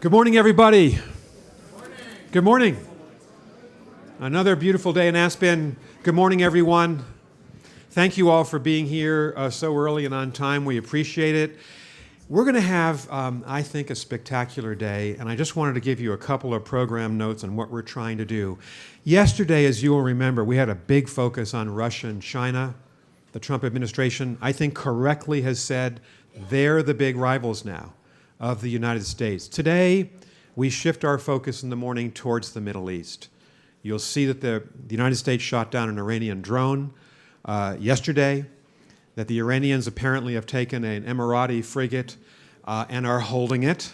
Good morning, everybody. Good morning. Good morning. Another beautiful day in Aspen. Good morning, everyone. Thank you all for being here so early and on time. We appreciate it. We're going to have, I think, a spectacular day, and I just wanted to give you a couple of program notes on what we're trying to do. Yesterday, as you will remember, we had a big focus on Russia and China. The Trump administration, I think, correctly has said they're the big rivals now of the United States. Today, we shift our focus in the morning towards the Middle East. You'll see that the United States shot down an Iranian drone yesterday, that the Iranians apparently have taken an Emirati frigate and are holding it.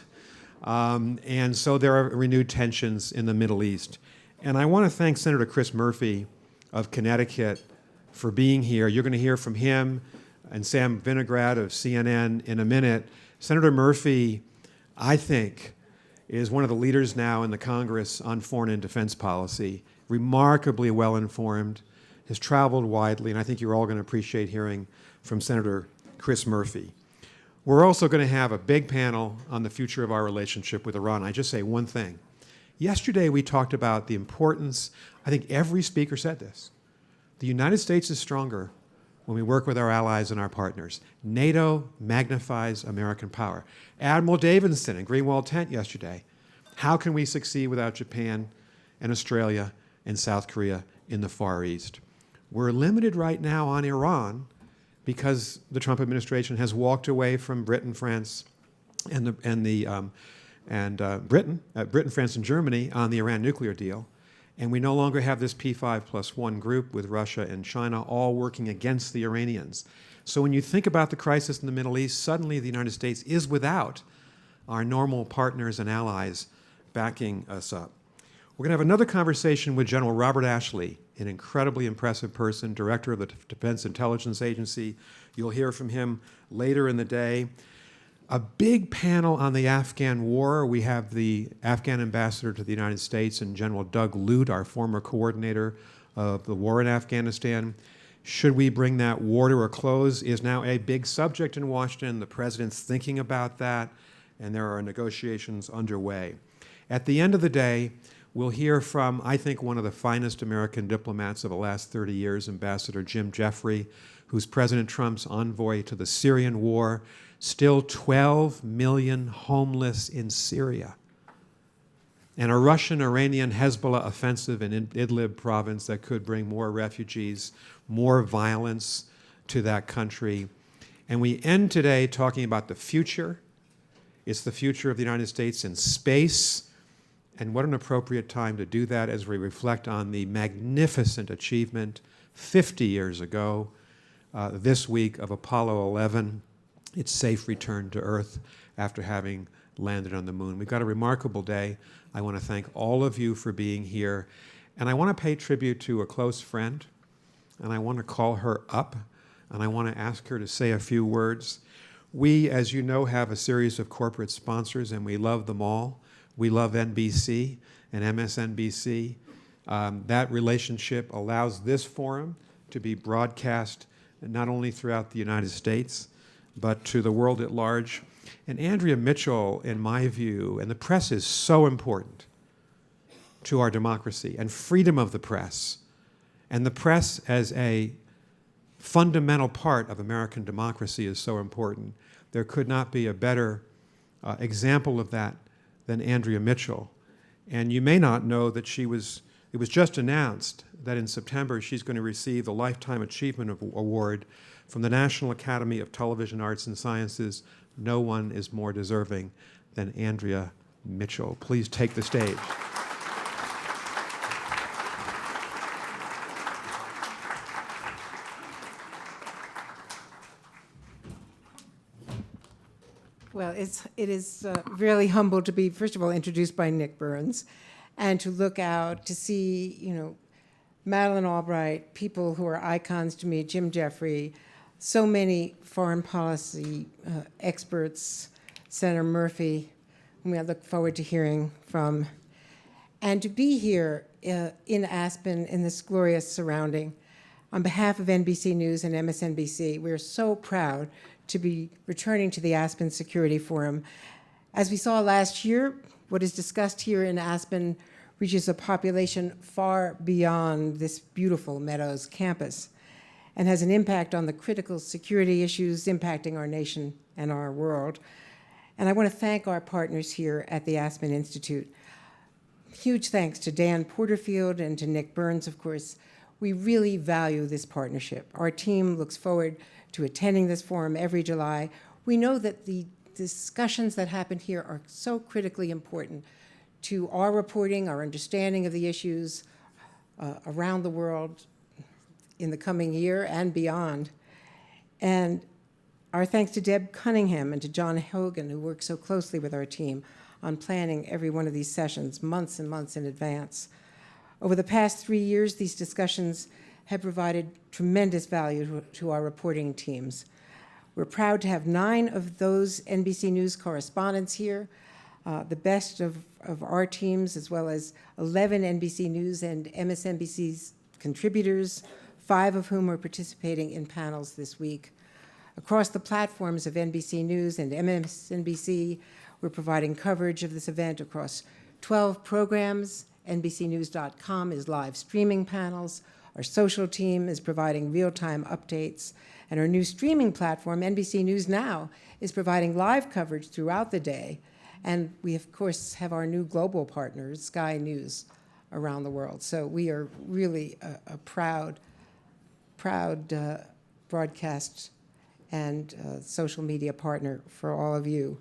And so there are renewed tensions in the Middle East. And I want to thank Senator Chris Murphy of Connecticut for being here. You're going to hear from him and Sam Vinograd of CNN in a minute. Senator Murphy, I think, is one of the leaders now in the Congress on foreign and defense policy, remarkably well-informed, has traveled widely, and I think you're all going to appreciate hearing from Senator Chris Murphy. We're also going to have a big panel on the future of our relationship with Iran. I just say one thing. Yesterday, we talked about the importance, I think every speaker said this, the United States is stronger when we work with our allies and our partners. NATO magnifies American power. Admiral Davidson in Greenwald Tent yesterday. How can we succeed without Japan and Australia and South Korea in the Far East? We're limited right now on Iran because the Trump administration has walked away from Britain, France, and Britain, France, and Germany on the Iran nuclear deal. And we no longer have this P5+1 group with Russia and China all working against the Iranians. So when you think about the crisis in the Middle East, suddenly the United States is without our normal partners and allies backing us up. We're going to have another conversation with General Robert Ashley, an incredibly impressive person, director of the Defense Intelligence Agency. You'll hear from him later in the day. A big panel on the Afghan war. We have the Afghan ambassador to the United States and General Doug Lute, our former coordinator of the war in Afghanistan. Should we bring that war to a close is now a big subject in Washington. The president's thinking about that, and there are negotiations underway. At the end of the day, we'll hear from, I think, one of the finest American diplomats of the last 30 years, Ambassador Jim Jeffrey, who's President Trump's envoy to the Syrian war. Still 12 million homeless in Syria. And a Russian-Iranian Hezbollah offensive in Idlib province that could bring more refugees, more violence to that country. And we end today talking about the future. It's the future of the United States in space. And what an appropriate time to do that as we reflect on the magnificent achievement 50 years ago, this week, of Apollo 11. Its safe return to Earth after having landed on the moon. We've got a remarkable day. I want to thank all of you for being here. And I want to pay tribute to a close friend. And I want to call her up. And I want to ask her to say a few words. We, as you know, have a series of corporate sponsors, and we love them all. We love NBC and MSNBC. That relationship allows this forum to be broadcast not only throughout the United States, but to the world at large. And Andrea Mitchell, in my view, and the press is so important to our democracy and freedom of the press, and the press as a fundamental part of American democracy is so important. There could not be a better example of that than Andrea Mitchell. And you may not know that it was just announced that in September she's going to receive the Lifetime Achievement Award from the National Academy of Television Arts and Sciences. No one is more deserving than Andrea Mitchell. Please take the stage. Well, it is really humble to be, first of all, introduced by Nick Burns, and to look out to see, Madeleine Albright, people who are icons to me, Jim Jeffrey, so many foreign policy experts, Senator Murphy, whom I look forward to hearing from, and to be here in Aspen in this glorious surrounding. On behalf of NBC News and MSNBC, we're so proud to be returning to the Aspen Security Forum. As we saw last year, What is discussed here in Aspen reaches a population far beyond this beautiful Meadows campus and has an impact on the critical security issues impacting our nation and our world. And I want to thank our partners here at the Aspen Institute. Huge thanks to Dan Porterfield and to Nick Burns, of course. We really value this partnership. Our team looks forward to attending this forum every July. We know that the discussions that happen here are so critically important to our reporting, our understanding of the issues around the world in the coming year and beyond. And our thanks to Deb Cunningham and to John Hogan, who work so closely with our team on planning every one of these sessions months and months in advance. Over the past 3 years, these discussions have provided tremendous value to our reporting teams. We're proud to have 9 of those NBC News correspondents here, the best of our teams, as well as 11 NBC News and MSNBC's contributors, 5 of whom are participating in panels this week. Across the platforms of NBC News and MSNBC, we're providing coverage of this event across 12 programs. NBCnews.com is live streaming panels. Our social team is providing real-time updates. And our new streaming platform, NBC News Now, is providing live coverage throughout the day. And we, of course, have our new global partners, Sky News, around the world. So we are really a proud broadcast and social media partner for all of you.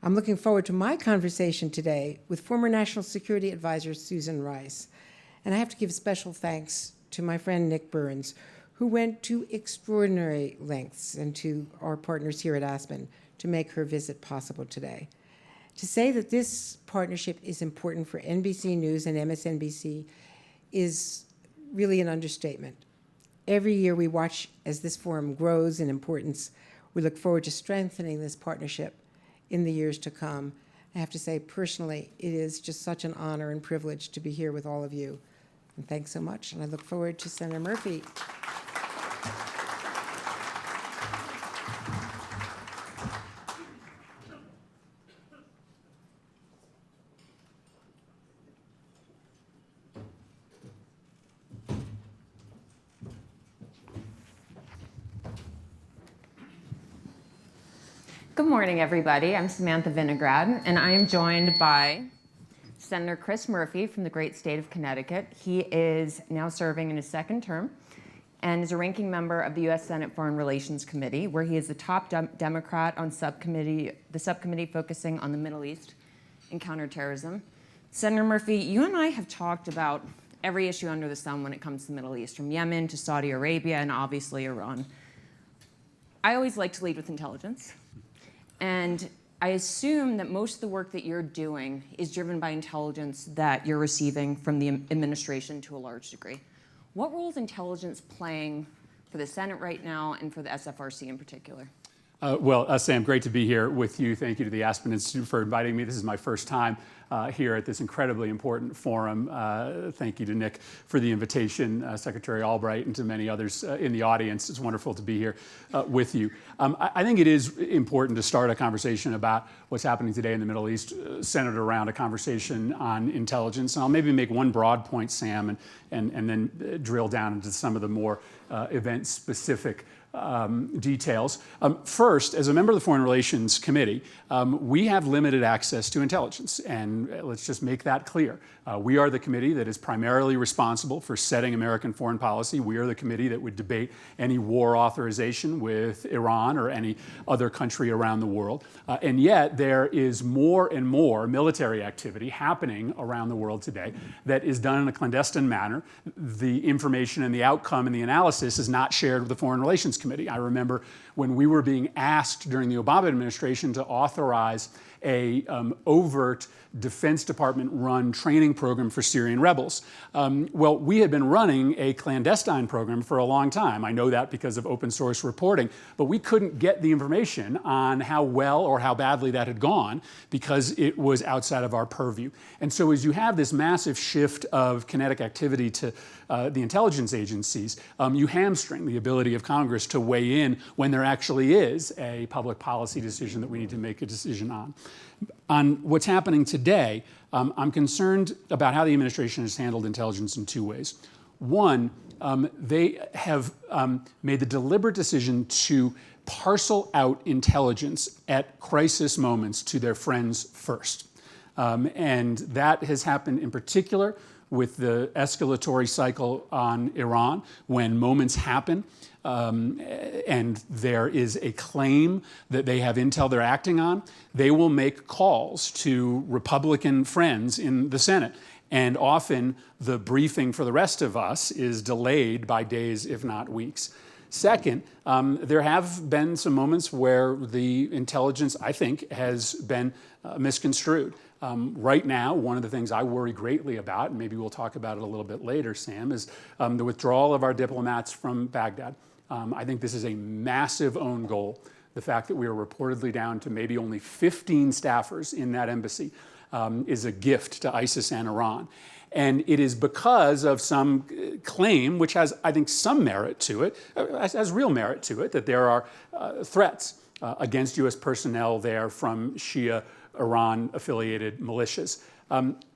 I'm looking forward to my conversation today with former National Security Advisor Susan Rice. And I have to give special thanks to my friend Nick Burns, who went to extraordinary lengths, and to our partners here at Aspen to make her visit possible today. To say that this partnership is important for NBC News and MSNBC is really an understatement. Every year we watch as this forum grows in importance. We look forward to strengthening this partnership in the years to come. I have to say, personally, it is just such an honor and privilege to be here with all of you. And thanks so much, and I look forward to Senator Murphy. Good morning, everybody. I'm Samantha Vinograd, and I am joined by Senator Chris Murphy from the great state of Connecticut. He is now serving in his second term and is a ranking member of the U.S. Senate Foreign Relations Committee, where he is the top Democrat on the subcommittee focusing on the Middle East and counterterrorism. Senator Murphy, you and I have talked about every issue under the sun when it comes to the Middle East, from Yemen to Saudi Arabia and obviously Iran. I always like to lead with intelligence. And I assume that most of the work that you're doing is driven by intelligence that you're receiving from the administration to a large degree. What role is intelligence playing for the Senate right now and for the SFRC in particular? Sam, great to be here with you. Thank you to the Aspen Institute for inviting me. This is my first time here at this incredibly important forum. Thank you to Nick for the invitation, Secretary Albright, and to many others in the audience. It's wonderful to be here with you. I think it is important to start a conversation about what's happening today in the Middle East, centered around a conversation on intelligence. And I'll maybe make one broad point, Sam, and then drill down into some of the more event-specific details. First, as a member of the Foreign Relations Committee, we have limited access to intelligence, and let's just make that clear. We are the committee that is primarily responsible for setting American foreign policy. We are the committee that would debate any war authorization with Iran or any other country around the world. And yet, there is more and more military activity happening around the world today that is done in a clandestine manner. The information and the outcome and the analysis is not shared with the Foreign Relations Committee. I remember when we were being asked during the Obama administration to authorize a overt Defense Department-run training program for Syrian rebels. Well, we had been running a clandestine program for a long time. I know that because of open source reporting, but we couldn't get the information on how well or how badly that had gone because it was outside of our purview. And so as you have this massive shift of kinetic activity to the intelligence agencies, you hamstring the ability of Congress to weigh in when there there actually is a public policy decision that we need to make a decision on. On what's happening today, I'm concerned about how the administration has handled intelligence in two ways. One, they have made the deliberate decision to parcel out intelligence at crisis moments to their friends first. And that has happened in particular with the escalatory cycle on Iran. When moments happen and there is a claim that they have intel they're acting on, they will make calls to Republican friends in the Senate. And often the briefing for the rest of us is delayed by days, if not weeks. Second, there have been some moments where the intelligence, I think, has been misconstrued. Right now, one of the things I worry greatly about, and maybe we'll talk about it a little bit later, Sam, is the withdrawal of our diplomats from Baghdad. I think this is a massive own goal. The fact that we are reportedly down to maybe only 15 staffers in that embassy is a gift to ISIS and Iran. And it is because of some claim, which has, I think, some merit to it, has real merit to it, that there are threats against U.S. personnel there from Shia Iran-affiliated militias.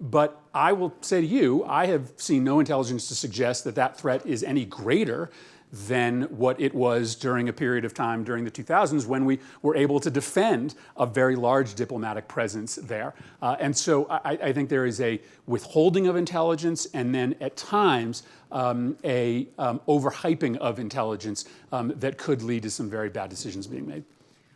But I will say to you, I have seen no intelligence to suggest that that threat is any greater than what it was during a period of time during the 2000s when we were able to defend a very large diplomatic presence there. And so I think there is a withholding of intelligence and then at times a overhyping of intelligence that could lead to some very bad decisions being made.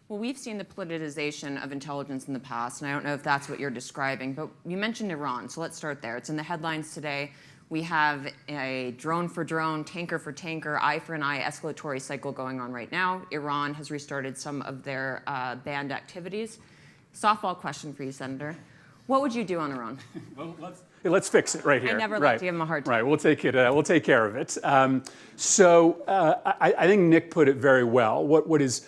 Well, we've seen the politicization of intelligence in the past, and I don't know if that's what you're describing, but you mentioned Iran, so let's start there. It's in the headlines today. We have a drone for drone, tanker for tanker, eye for an eye escalatory cycle going on right now. Iran has restarted some of their banned activities. Softball question for you, Senator. What would you do on Iran? Well, let's fix it right here. I never like to give him a hard time. Right, we'll take care of it. I think Nick put it very well. What is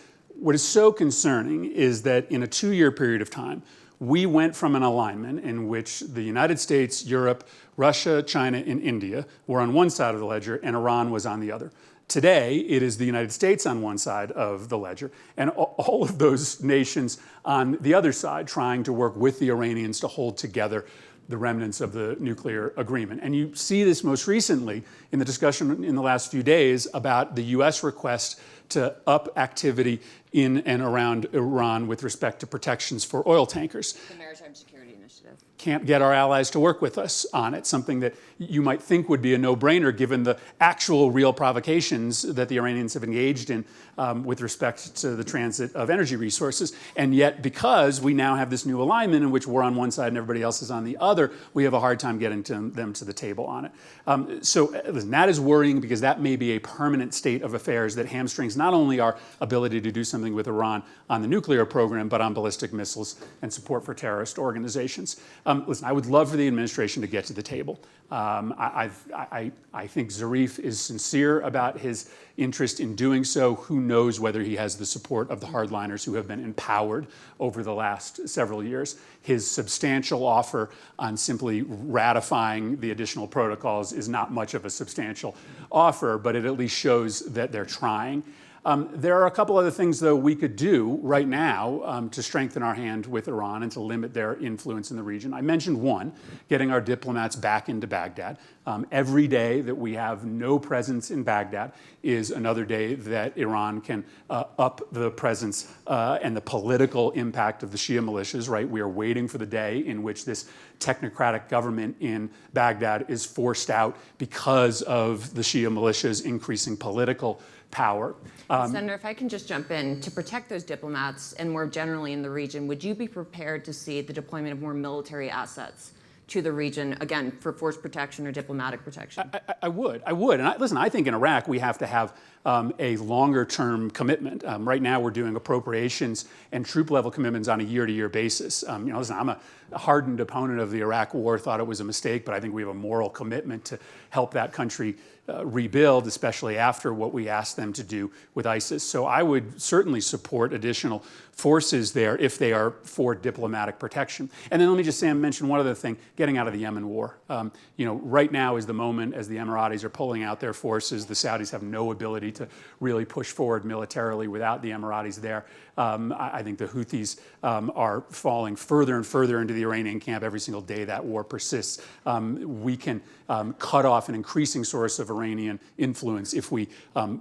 so concerning is that in a 2-year period of time, we went from an alignment in which the United States, Europe, Russia, China, and India were on one side of the ledger and Iran was on the other. Today, it is the United States on one side of the ledger and all of those nations on the other side trying to work with the Iranians to hold together the remnants of the nuclear agreement. And you see this most recently in the discussion in the last few days about the U.S. request to up activity in and around Iran with respect to protections for oil tankers. The Maritime Security Initiative. Can't get our allies to work with us on it, something that you might think would be a no-brainer given the actual real provocations that the Iranians have engaged in with respect to the transit of energy resources. And yet, because we now have this new alignment in which we're on one side and everybody else is on the other, we have a hard time getting them to the table on it. So listen, that is worrying because that may be a permanent state of affairs that hamstrings not only our ability to do something with Iran on the nuclear program, but on ballistic missiles and support for terrorist organizations. Listen, I would love for the administration to get to the table. I think Zarif is sincere about his interest in doing so. Who knows whether he has the support of the hardliners who have been empowered over the last several years. His substantial offer on simply ratifying the additional protocols is not much of a substantial offer, but it at least shows that they're trying. There are a couple other things, though, we could do right now to strengthen our hand with Iran and to limit their influence in the region. I mentioned one, getting our diplomats back into Baghdad. Every day that we have no presence in Baghdad is another day that Iran can up the presence and the political impact of the Shia militias, right? We are waiting for the day in which this technocratic government in Baghdad is forced out because of the Shia militias increasing political power. Senator, if I can just jump in, to protect those diplomats and more generally in the region, would you be prepared to see the deployment of more military assets to the region, again, for force protection or diplomatic protection? I would. And listen, I think in Iraq we have to have a longer-term commitment. Right now we're doing appropriations and troop-level commitments on a year-to-year basis. Listen, I'm a hardened opponent of the Iraq war, thought it was a mistake, but I think we have a moral commitment to help that country rebuild, especially after what we asked them to do with ISIS. So I would certainly support additional forces there if they are for diplomatic protection. And then let me just, Sam, mention one other thing, getting out of the Yemen war. Right now is the moment as the Emiratis are pulling out their forces. The Saudis have no ability to really push forward militarily without the Emiratis there. I think the Houthis are falling further and further into the Iranian camp every single day that war persists. We can cut off an increasing source of Iranian influence if we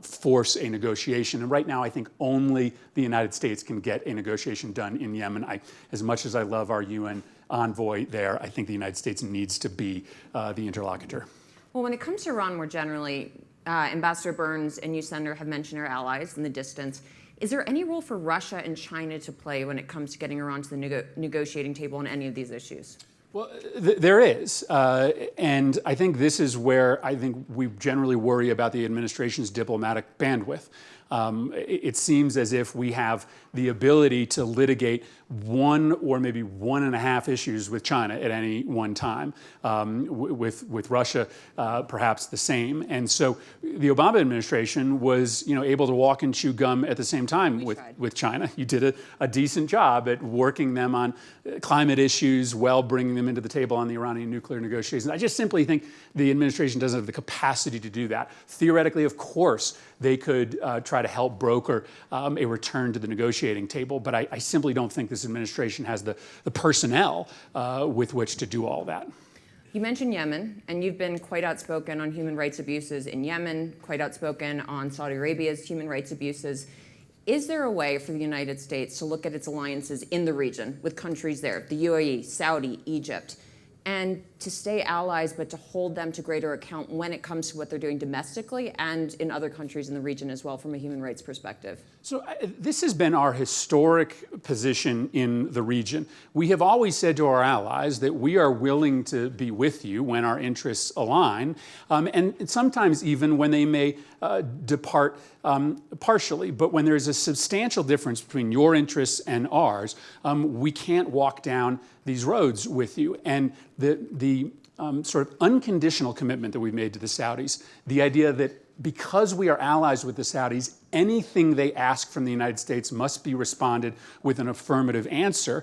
force a negotiation. And right now, I think only the United States can get a negotiation done in Yemen. As much as I love our UN envoy there, I think the United States needs to be the interlocutor. Well, when it comes to Iran more generally, Ambassador Burns and you, Senator, have mentioned our allies in the distance. Is there any role for Russia and China to play when it comes to getting Iran to the negotiating table on any of these issues? Well, there is, and I think this is where I think we generally worry about the administration's diplomatic bandwidth. It seems as if we have the ability to litigate one or maybe 1.5 issues with China at any one time. With Russia, perhaps the same. And so the Obama administration was, able to walk and chew gum at the same time with China. You did a decent job at working them on climate issues while bringing them into the table on the Iranian nuclear negotiations. I just simply think the administration doesn't have the capacity to do that. Theoretically, of course, they could try to help broker a return to the negotiating table, but I simply don't think this administration has the personnel with which to do all that. You mentioned Yemen, and you've been quite outspoken on human rights abuses in Yemen, quite outspoken on Saudi Arabia's human rights abuses. Is there a way for the United States to look at its alliances in the region with countries there, the UAE, Saudi, Egypt, and to stay allies, but to hold them to greater account when it comes to what they're doing domestically and in other countries in the region as well from a human rights perspective? So this has been our historic position in the region. We have always said to our allies that we are willing to be with you when our interests align, and sometimes even when they may depart partially. But when there's a substantial difference between your interests and ours, we can't walk down these roads with you. And the sort of unconditional commitment that we've made to the Saudis, the idea that because we are allies with the Saudis, anything they ask from the United States must be responded with an affirmative answer,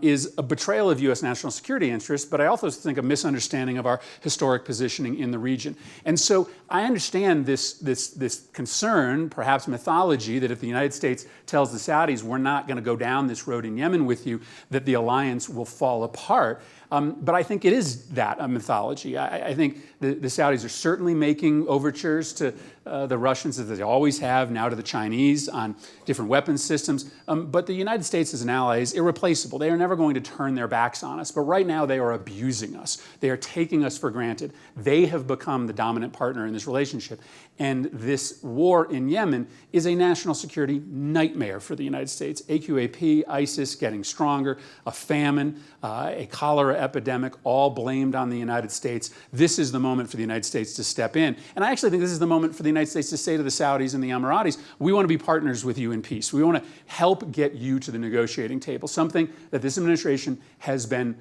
is a betrayal of U.S. national security interests, but I also think a misunderstanding of our historic positioning in the region. And so I understand this concern, perhaps mythology, that if the United States tells the Saudis, we're not going to go down this road in Yemen with you, that the alliance will fall apart. But I think it is that, a mythology. I think the Saudis are certainly making overtures to the Russians, as they always have, now to the Chinese on different weapons systems. But the United States as an ally is irreplaceable. They are never going to turn their backs on us. But right now they are abusing us. They are taking us for granted. They have become the dominant partner in this relationship. And this war in Yemen is a national security nightmare for the United States. AQAP, ISIS getting stronger, a famine, a cholera epidemic, all blamed on the United States. This is the moment for the United States to step in. And I actually think this is the moment for the United States to say to the Saudis and the Emiratis, we want to be partners with you in peace. We want to help get you to the negotiating table, something that this administration has been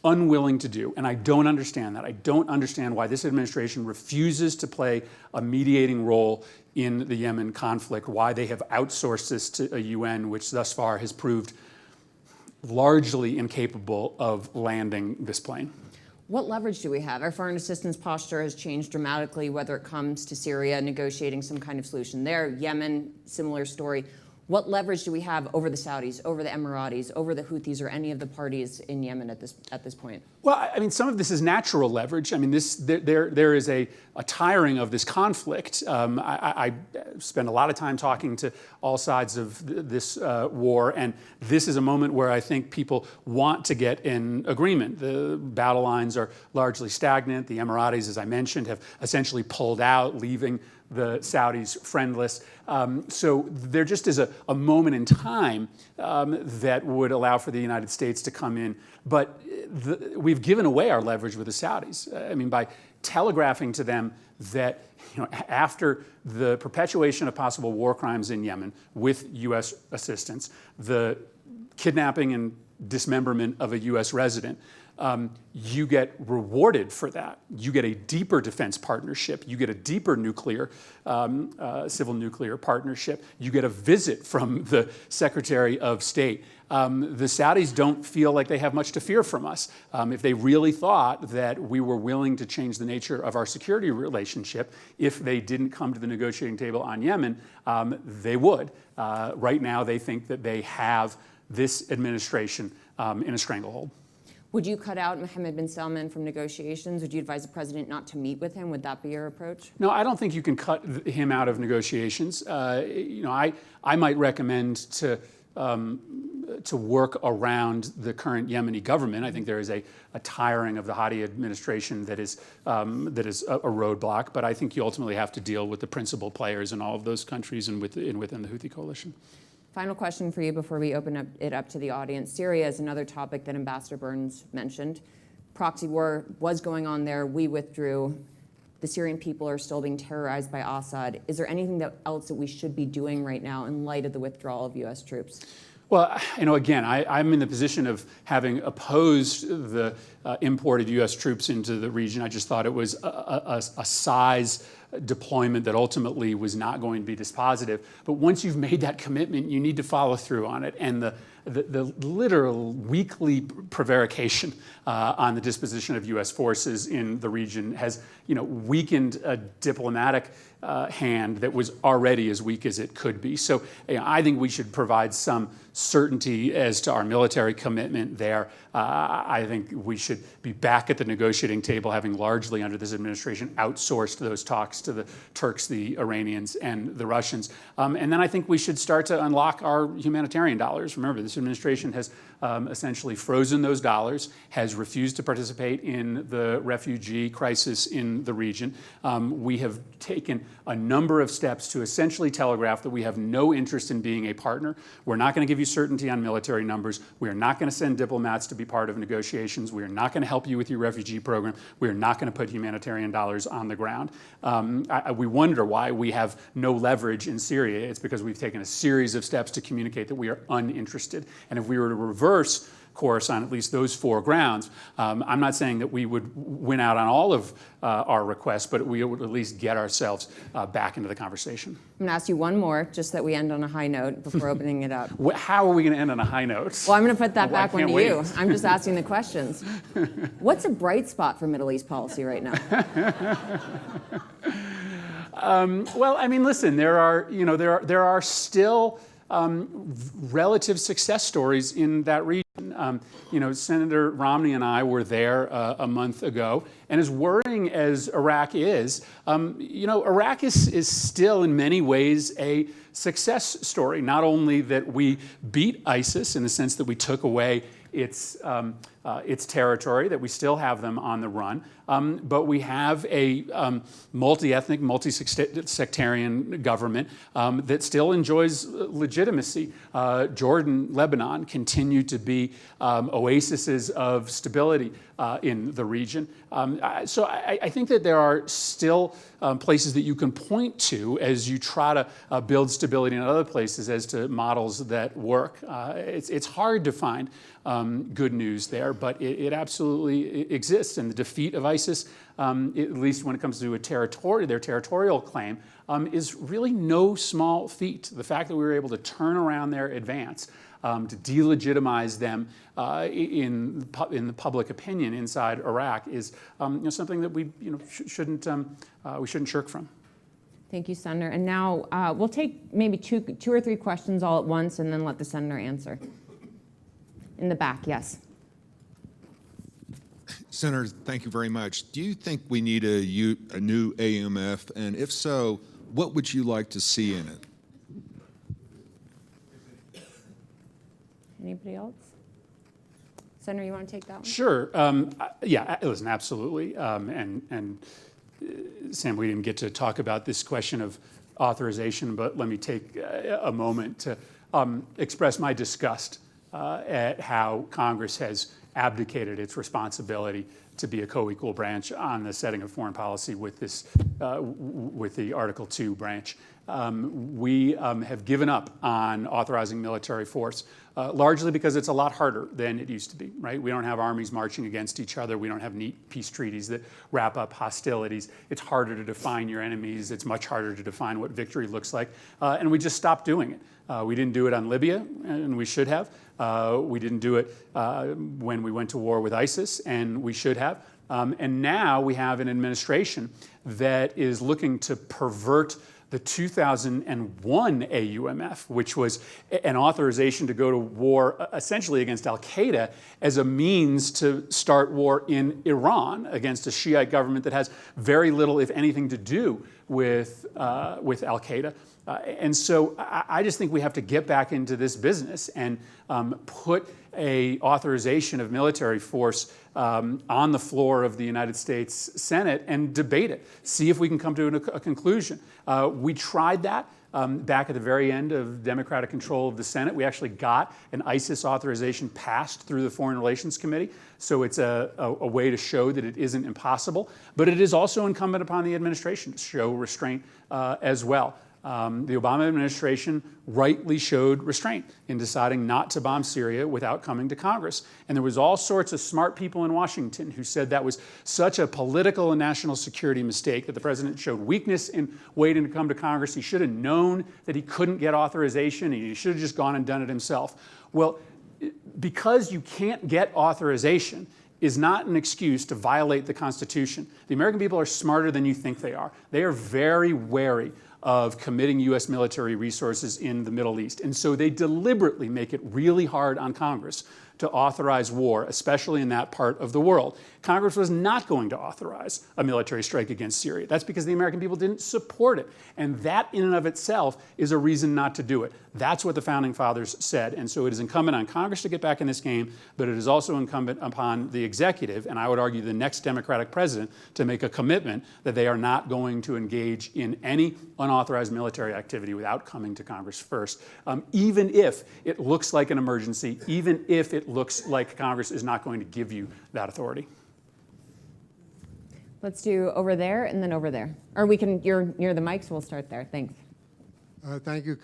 unwilling to do. And I don't understand that. I don't understand why this administration refuses to play a mediating role in the Yemen conflict, why they have outsourced this to a UN, which thus far has proved largely incapable of landing this plane. What leverage do we have? Our foreign assistance posture has changed dramatically, whether it comes to Syria, negotiating some kind of solution there, Yemen, similar story. What leverage do we have over the Saudis, over the Emiratis, over the Houthis, or any of the parties in Yemen at this point? Well, I mean, some of this is natural leverage. I mean, there is a tiring of this conflict. I spend a lot of time talking to all sides of this war, and this is a moment where I think people want to get in agreement. The battle lines are largely stagnant. The Emiratis, as I mentioned, have essentially pulled out, leaving the Saudis friendless. So there just is a moment in time that would allow for the United States to come in. But we've given away our leverage with the Saudis. I mean, by telegraphing to them that after the perpetuation of possible war crimes in Yemen with U.S. assistance, the kidnapping and dismemberment of a U.S. resident, you get rewarded for that. You get a deeper defense partnership. You get a deeper nuclear, civil nuclear partnership. You get a visit from the Secretary of State. The Saudis don't feel like they have much to fear from us. If they really thought that we were willing to change the nature of our security relationship, if they didn't come to the negotiating table on Yemen, they would. Right now, they think that they have this administration in a stranglehold. Would you cut out Mohammed bin Salman from negotiations? Would you advise the president not to meet with him? Would that be your approach? No, I don't think you can cut him out of negotiations. I might recommend to work around the current Yemeni government. I think there is a tiring of the Hadi administration that is a roadblock. But I think you ultimately have to deal with the principal players in all of those countries and within the Houthi coalition. Final question for you before we open it up to the audience. Syria is another topic that Ambassador Burns mentioned. Proxy war was going on there. We withdrew. The Syrian people are still being terrorized by Assad. Is there anything else that we should be doing right now in light of the withdrawal of U.S. troops? Well, again, I'm in the position of having opposed the import of U.S. troops into the region. I just thought it was a size deployment that ultimately was not going to be dispositive. But once you've made that commitment, you need to follow through on it. And the literal weekly prevarication on the disposition of U.S. forces in the region has, weakened a diplomatic hand that was already as weak as it could be. So I think we should provide some certainty as to our military commitment there. I think we should be back at the negotiating table, having largely under this administration outsourced those talks to the Turks, the Iranians, and the Russians. And then I think we should start to unlock our humanitarian dollars. Remember, this administration has essentially frozen those dollars, has refused to participate in the refugee crisis in the region. We have taken a number of steps to essentially telegraph that we have no interest in being a partner. We're not going to give you certainty on military numbers. We are not going to send diplomats to be part of negotiations. We are not going to help you with your refugee program. We are not going to put humanitarian dollars on the ground. We wonder why we have no leverage in Syria. It's because we've taken a series of steps to communicate that we are uninterested. And if we were to reverse course on at least those four grounds, I'm not saying that we would win out on all of our requests, but we would at least get ourselves back into the conversation. I'm going to ask you one more, just that we end on a high note before opening it up. How are we going to end on a high note? Well, I'm going to put that back one to wait. you. I'm just asking the questions. What's a bright spot for Middle East policy right now? Well, I mean, listen, there are still relative success stories in that region. Senator Romney and I were there a month ago, and as worrying as Iraq is, Iraq is still in many ways a success story. Not only that we beat ISIS in the sense that we took away its territory, that we still have them on the run, but we have a multi-ethnic, multi-sectarian government that still enjoys legitimacy. Jordan, Lebanon continue to be oases of stability in the region. So I think that there are still places that you can point to as you try to build stability in other places as to models that work. It's hard to find good news there, but it absolutely exists. And the defeat of ISIS, at least when it comes to their territorial claim, is really no small feat. The fact that we were able to turn around their advance, to delegitimize them in the public opinion inside Iraq is something that we shouldn't shirk from. Thank you, Senator. And now we'll take maybe two or three questions all at once and then let the Senator answer. In the back, yes. Senator, thank you very much. Do you think we need a new AMF? And if so, what would you like to see in it? Anybody else? Senator, you want to take that one? Sure. Yeah, listen, absolutely. And Sam, we didn't get to talk about this question of authorization, but let me take a moment to express my disgust at how Congress has abdicated its responsibility to be a co-equal branch on the setting of foreign policy with the Article 2 branch. we have given up on authorizing military force, largely because it's a lot harder than it used to be, right? We don't have armies marching against each other. We don't have neat peace treaties that wrap up hostilities. It's harder to define your enemies. It's much harder to define what victory looks like. And we just stopped doing it. We didn't do it on Libya, and we should have. We didn't do it when we went to war with ISIS, and we should have. And now we have an administration that is looking to pervert the 2001 AUMF, which was an authorization to go to war essentially against al-Qaeda as a means to start war in Iran against a Shiite government that has very little, if anything, to do with al-Qaeda. And so I just think we have to get back into this business and put a authorization of military force on the floor of the United States Senate and debate it. See if we can come to a conclusion. We tried that back at the very end of Democratic control of the Senate. We actually got an ISIS authorization passed through the Foreign Relations Committee. So it's a way to show that it isn't impossible. But it is also incumbent upon the administration to show restraint as well. The Obama administration rightly showed restraint in deciding not to bomb Syria without coming to Congress. And there was all sorts of smart people in Washington who said that was such a political and national security mistake that the president showed weakness in waiting to come to Congress. He should have known that he couldn't get authorization, and he should have just gone and done it himself. Well, because you can't get authorization is not an excuse to violate the Constitution. The American people are smarter than you think they are. They are very wary of committing U.S. military resources in the Middle East. And so they deliberately make it really hard on Congress to authorize war, especially in that part of the world. Congress was not going to authorize a military strike against Syria. That's because the American people didn't support it. And that in and of itself is a reason not to do it. That's what the Founding Fathers said. And so it is incumbent on Congress to get back in this game, but it is also incumbent upon the executive, and I would argue the next Democratic president, to make a commitment that they are not going to engage in any unauthorized military activity without coming to Congress first, even if it looks like an emergency, even if it looks like Congress is not going to give you that authority. Let's do over there and then over there. Or we can, you're near the mic, so we'll start there. Thanks. Thank you,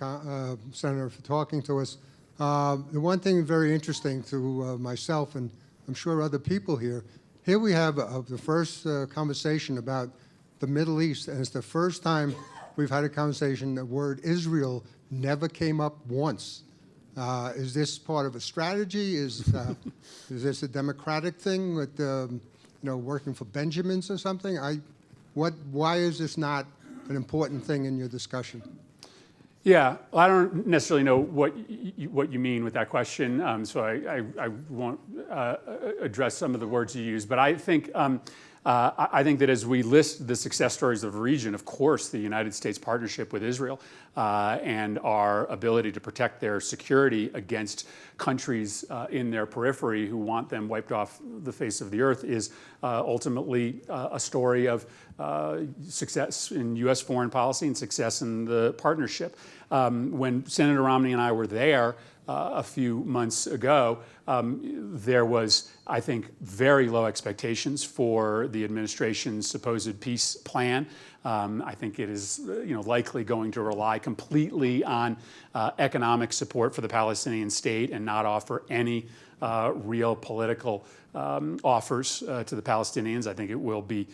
Senator, for talking to us. The one thing very interesting to myself, and I'm sure other people here we have the first conversation about the Middle East, and it's the first time we've had a conversation, the word Israel never came up once. Is this part of a strategy? Is this a democratic thing with working for Benjamins or something? Why is this not an important thing in your discussion? Yeah, well, I don't necessarily know what you mean with that question, so I won't address some of the words you use. But I think that as we list the success stories of the region, of course, the United States partnership with Israel and our ability to protect their security against countries in their periphery who want them wiped off the face of the earth is ultimately a story of success in U.S. foreign policy and success in the partnership. When Senator Romney and I were there a few months ago, there was, I think, very low expectations for the administration's supposed peace plan. I think it is likely going to rely completely on economic support for the Palestinian state and not offer any real political offers to the Palestinians. I think it will be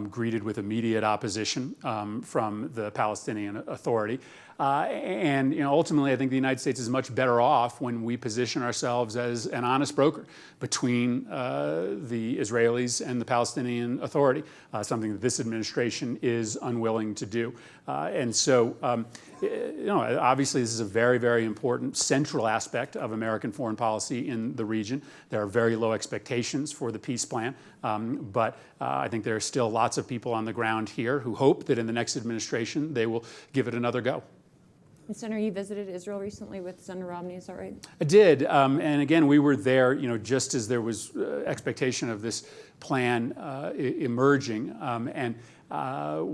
greeted with immediate opposition from the Palestinian Authority. And ultimately, I think the United States is much better off when we position ourselves as an honest broker between the Israelis and the Palestinian Authority, something that this administration is unwilling to do. And so, obviously, this is a very, very important central aspect of American foreign policy in the region. There are very low expectations for the peace plan, but I think there are still lots of people on the ground here who hope that in the next administration they will give it another go. And Senator, you visited Israel recently with Senator Romney, is that right? I did, and again, we were there, just as there was expectation of this plan emerging, and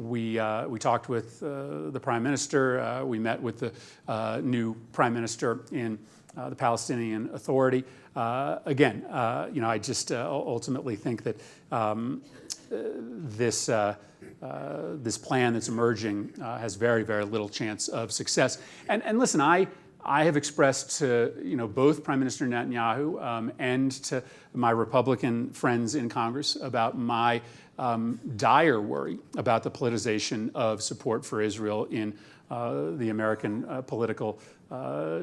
we talked with the Prime Minister. We met with the new Prime Minister in the Palestinian Authority. Again, I just ultimately think that this plan that's emerging has very, very little chance of success. And listen, I have expressed to both Prime Minister Netanyahu and to my Republican friends in Congress about my dire worry about the politicization of support for Israel in the American political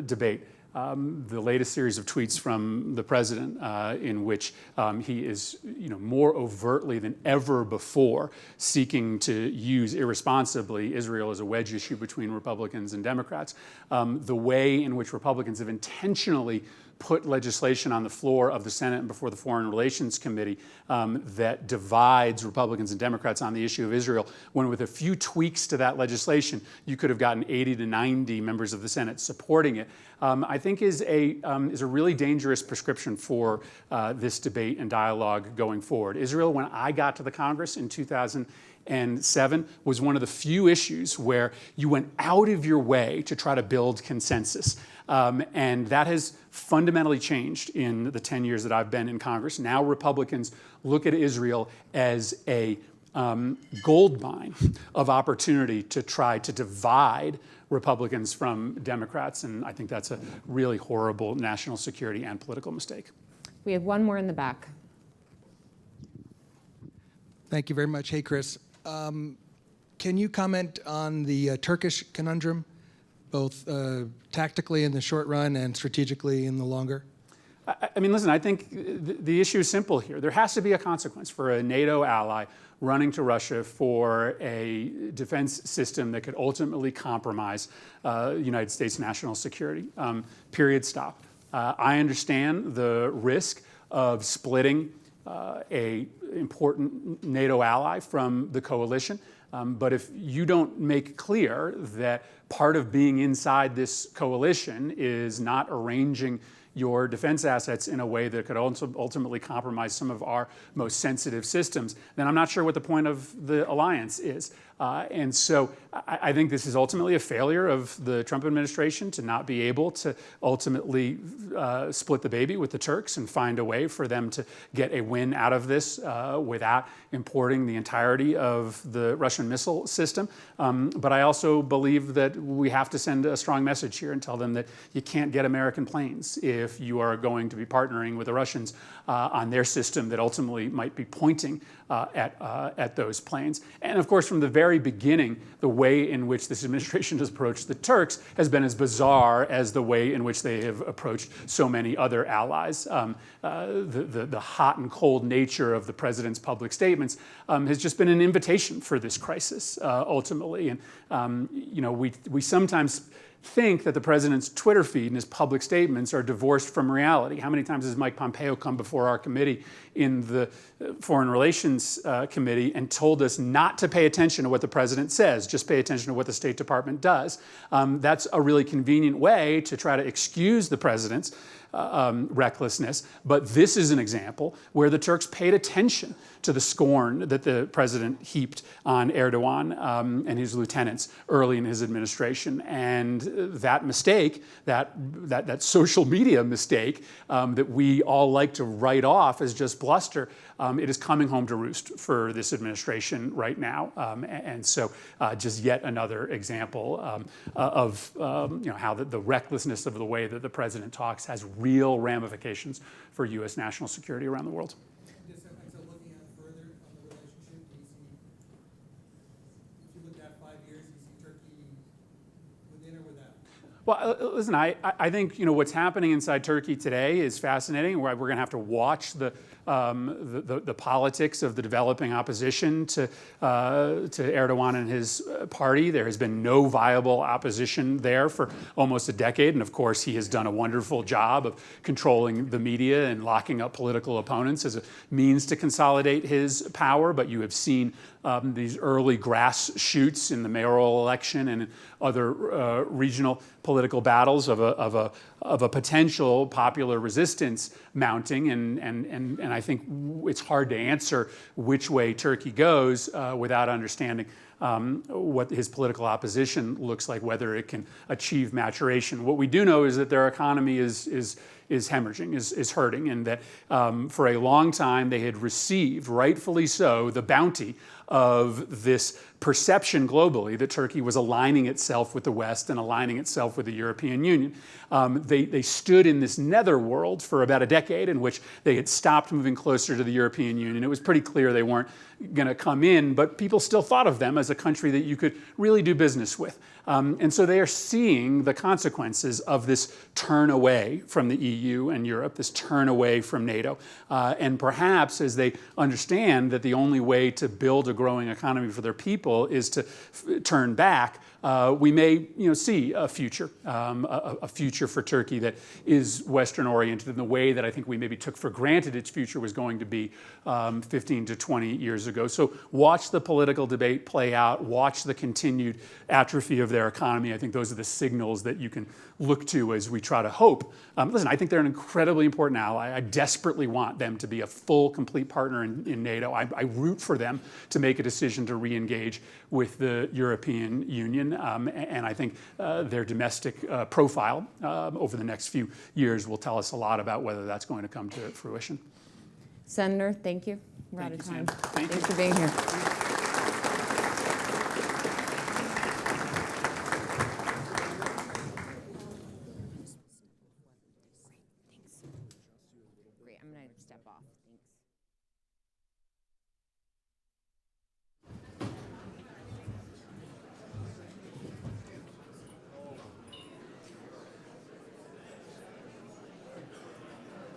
debate. The latest series of tweets from the president in which he is more overtly than ever before seeking to use irresponsibly Israel as a wedge issue between Republicans and Democrats. The way in which Republicans have intentionally put legislation on the floor of the Senate and before the Foreign Relations Committee that divides Republicans and Democrats on the issue of Israel, when with a few tweaks to that legislation, you could have gotten 80 to 90 members of the Senate supporting it, I think is a really dangerous prescription for this debate and dialogue going forward. Israel, when I got to the Congress in 2007, was one of the few issues where you went out of your way to try to build consensus. And that has fundamentally changed in the 10 years that I've been in Congress. Now Republicans look at Israel as a gold mine of opportunity to try to divide Republicans from Democrats, and I think that's a really horrible national security and political mistake. We have one more in the back. Thank you very much. Hey, Chris. Can you comment on the Turkish conundrum, both tactically in the short run and strategically in the longer? I mean, listen, I think the issue is simple here. There has to be a consequence for a NATO ally running to Russia for a defense system that could ultimately compromise United States national security. Period, stop. I understand the risk of splitting a important NATO ally from the coalition. But if you don't make clear that part of being inside this coalition is not arranging your defense assets in a way that could also ultimately compromise some of our most sensitive systems, then I'm not sure what the point of the alliance is. And so I think this is ultimately a failure of the Trump administration to not be able to ultimately split the baby with the Turks and find a way for them to get a win out of this without importing the entirety of the Russian missile system. But I also believe that we have to send a strong message here and tell them that you can't get American planes if you are going to be partnering with the Russians on their system that ultimately might be pointing at those planes. And of course, from the very beginning, the way in which this administration has approached the Turks has been as bizarre as the way in which they have approached so many other allies. The hot and cold nature of the president's public statements has just been an invitation for this crisis, ultimately. And we sometimes think that the president's Twitter feed and his public statements are divorced from reality. How many times has Mike Pompeo come before our committee in the Foreign Relations Committee and told us not to pay attention to what the president says, just pay attention to what the State Department does? That's a really convenient way to try to excuse the president's recklessness. But this is an example where the Turks paid attention to the scorn that the president heaped on Erdogan and his lieutenants early in his administration. And that mistake, that social media mistake that we all like to write off as just bluster, it is coming home to roost for this administration right now. And so just yet another example of how the recklessness of the way that the president talks has real ramifications for U.S. national security around the world. So looking at further on the relationship, do you see, if you look at 5 years, do you see Turkey within or without? Well, listen, I think what's happening inside Turkey today is fascinating. We're going to have to watch the politics of the developing opposition to Erdogan and his party. There has been no viable opposition there for almost a decade, and of course he has done a wonderful job of controlling the media and locking up political opponents as a means to consolidate his power. But you have seen these early grass shoots in the mayoral election and in other regional political battles of a potential popular resistance mounting, and I think it's hard to answer which way Turkey goes without understanding what his political opposition looks like, whether it can achieve maturation. What we do know is that their economy is is hemorrhaging, is hurting, and that for a long time they had received, rightfully so, the bounty of this perception globally that Turkey was aligning itself with the West and aligning itself with the European Union. They stood in this netherworld for about a decade in which they had stopped moving closer to the European Union. It was pretty clear they weren't going to come in, but people still thought of them as a country that you could really do business with. And so they are seeing the consequences of this turn away from the EU and Europe, this turn away from NATO. And perhaps as they understand that the only way to build a growing economy for their people is to turn back, we may see a future for Turkey that is Western oriented in the way that I think we maybe took for granted its future was going to be 15 to 20 years ago. So watch the political debate play out, watch the continued atrophy of their economy. I think those are the signals that you can look to as we try to hope. Listen, I think they're an incredibly important ally. I desperately want them to be a full, complete partner in NATO. I root for them to make a decision to re-engage with the European Union. And I think their domestic profile over the next few years will tell us a lot about whether that's going to come to fruition. Senator, thank you. We're out of time. Thanks for being here. Great, I'm going to step off.